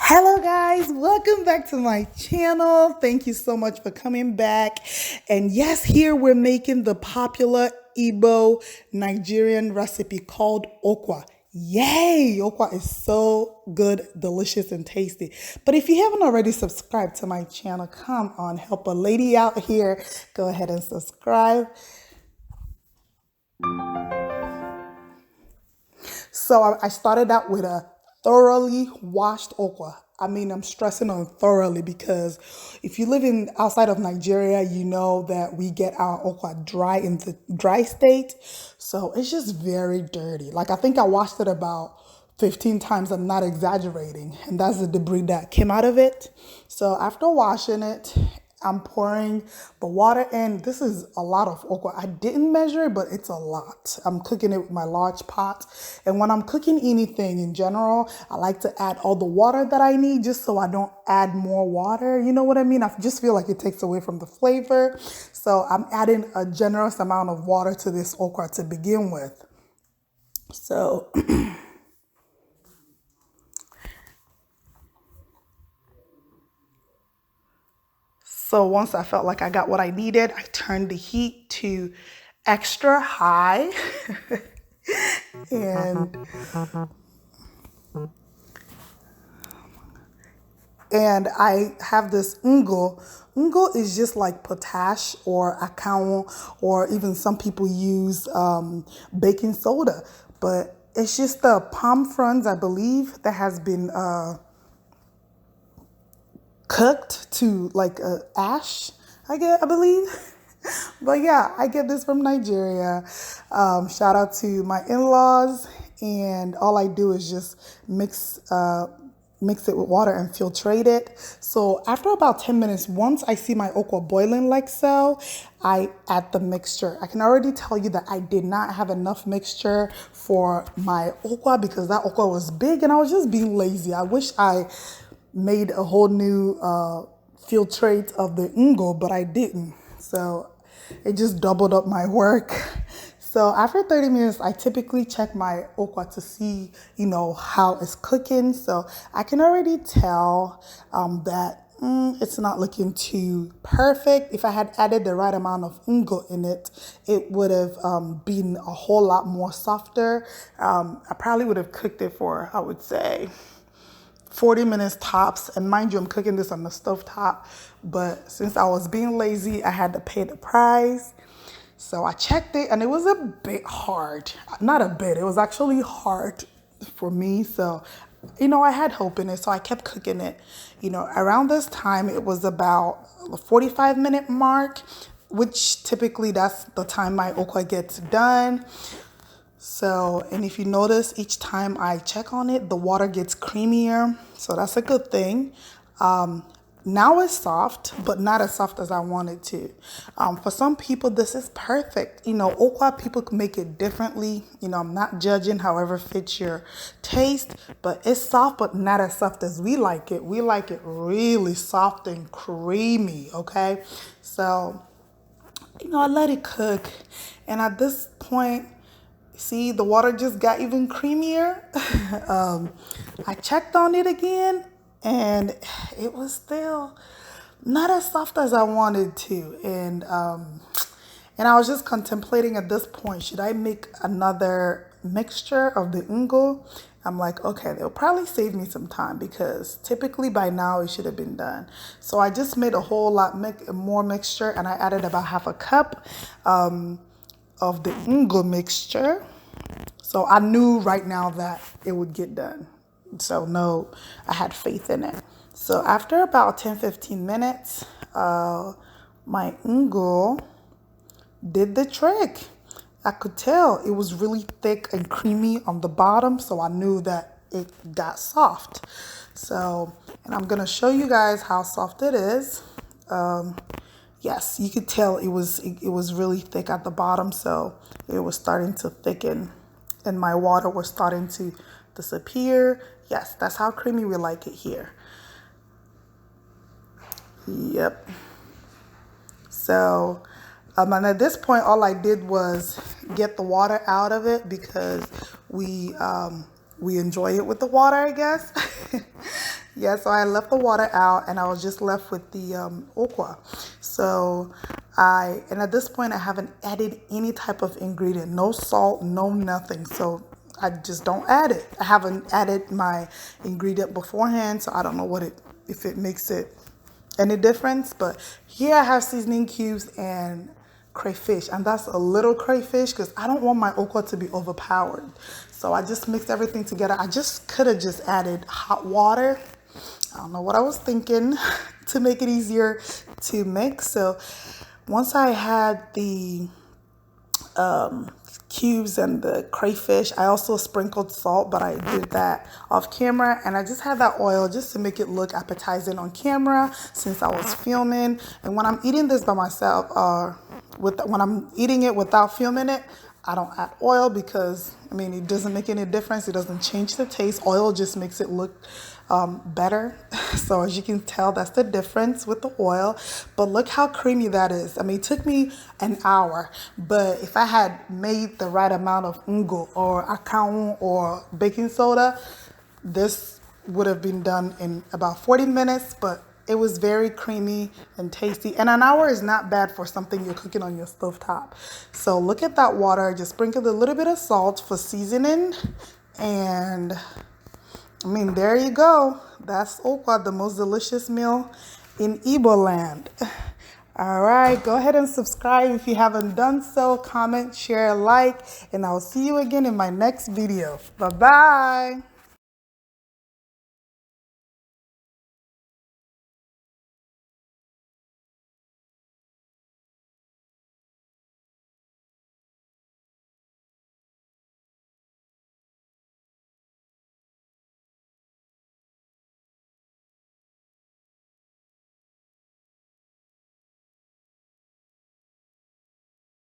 Hello guys, welcome back to my channel. Thank you so much for coming back. And yes, here we're making the popular Igbo Nigerian recipe called Ukwa. Yay! Ukwa is so good, delicious, and tasty. But if you haven't already subscribed to my channel, come on, help a lady out here. Go ahead and subscribe. So I started out with a thoroughly washed okra. I mean, I'm stressing on thoroughly because if you live in outside of Nigeria, you know that we get our okra dry in the dry state. So it's just very dirty. Like I think I washed it about 15 times. I'm not exaggerating. And that's the debris that came out of it. So after washing it, I'm pouring the water in. This is a lot of okra. I didn't measure it, but it's a lot. I'm cooking it with my large pot. And when I'm cooking anything in general, I like to add all the water that I need just so I don't add more water. You know what I mean? I just feel like it takes away from the flavor. So I'm adding a generous amount of water to this okra to begin with. So So once I felt like I got what I needed, I turned the heat to extra high. and and I have this ungo. Ungo is just like potash or akao, or even some people use baking soda. But it's just the palm fronds, I believe, that has been cooked to like ash, I believe. But yeah, I get this from Nigeria. Shout out to my in-laws, and all I do is just mix it with water and filtrate it. So after about 10 minutes, once I see my okra boiling like so, I add the mixture. I can already tell you that I did not have enough mixture for my okra because that okra was big and I was just being lazy. I wish I made a whole new filtrate of the ungo, but I didn't. So it just doubled up my work. So after 30 minutes, I typically check my okra to see, how it's cooking. So I can already tell that it's not looking too perfect. If I had added the right amount of ungo in it, it would have been a whole lot more softer. I probably would have cooked it for, I would say, 40 minutes tops. And mind you, I'm cooking this on the stovetop. But since I was being lazy, I had to pay the price. So I checked it and it was a bit hard. Not a bit, it was actually hard for me. So, I had hope in it. So I kept cooking it. Around this time, it was about the 45-minute mark, which typically that's the time my okra gets done. So, and if you notice, each time I check on it, the water gets creamier. So that's a good thing. Now it's soft, but not as soft as I want it to. For some people, this is perfect. Okra, people can make it differently. I'm not judging, however fits your taste, but it's soft, but not as soft as we like it. We like it really soft and creamy, okay? So, I let it cook. And at this point, see, the water just got even creamier. I checked on it again, and it was still not as soft as I wanted to. And I was just contemplating at this point, should I make another mixture of the ungo? I'm like, okay, they'll probably save me some time because typically by now it should have been done. So I just made a whole lot more mixture, and I added about half a cup of the ungo mixture. So I knew right now that it would get done. So no, I had faith in it. So after about 10-15 minutes, my ungo did the trick. I could tell it was really thick and creamy on the bottom, so I knew that it got soft. So, and I'm gonna show you guys how soft it is. Yes, you could tell it was really thick at the bottom, so it was starting to thicken and my water was starting to disappear. Yes, that's how creamy we like it here. Yep. So, and at this point, all I did was get the water out of it because we enjoy it with the water, I guess. Yeah, so I left the water out and I was just left with the okwa. So and at this point I haven't added any type of ingredient, no salt, no nothing. So I just don't add it. I haven't added my ingredient beforehand, so I don't know if it makes it any difference. But here I have seasoning cubes and crayfish, and that's a little crayfish because I don't want my okra to be overpowered. So I just mixed everything together. I just could have just added hot water. I don't know what I was thinking to make it easier to mix. So once I had the cubes and the crayfish, I also sprinkled salt, but I did that off camera, and I just had that oil just to make it look appetizing on camera since I was filming. And when I'm eating this by myself, when I'm eating it without filming it, I don't add oil because, I mean, it doesn't make any difference. It doesn't change the taste. Oil just makes it look better. So as you can tell, that's the difference with the oil. But look how creamy that is. I mean, it took me an hour, but if I had made the right amount of ungo or akaun or baking soda, this would have been done in about 40 minutes, but it was very creamy and tasty. And an hour is not bad for something you're cooking on your stovetop. So look at that water. Just sprinkled a little bit of salt for seasoning. And I mean, there you go. That's Ukwa, the most delicious meal in Igbo land. All right, go ahead and subscribe if you haven't done so. Comment, share, like, and I'll see you again in my next video. Bye-bye.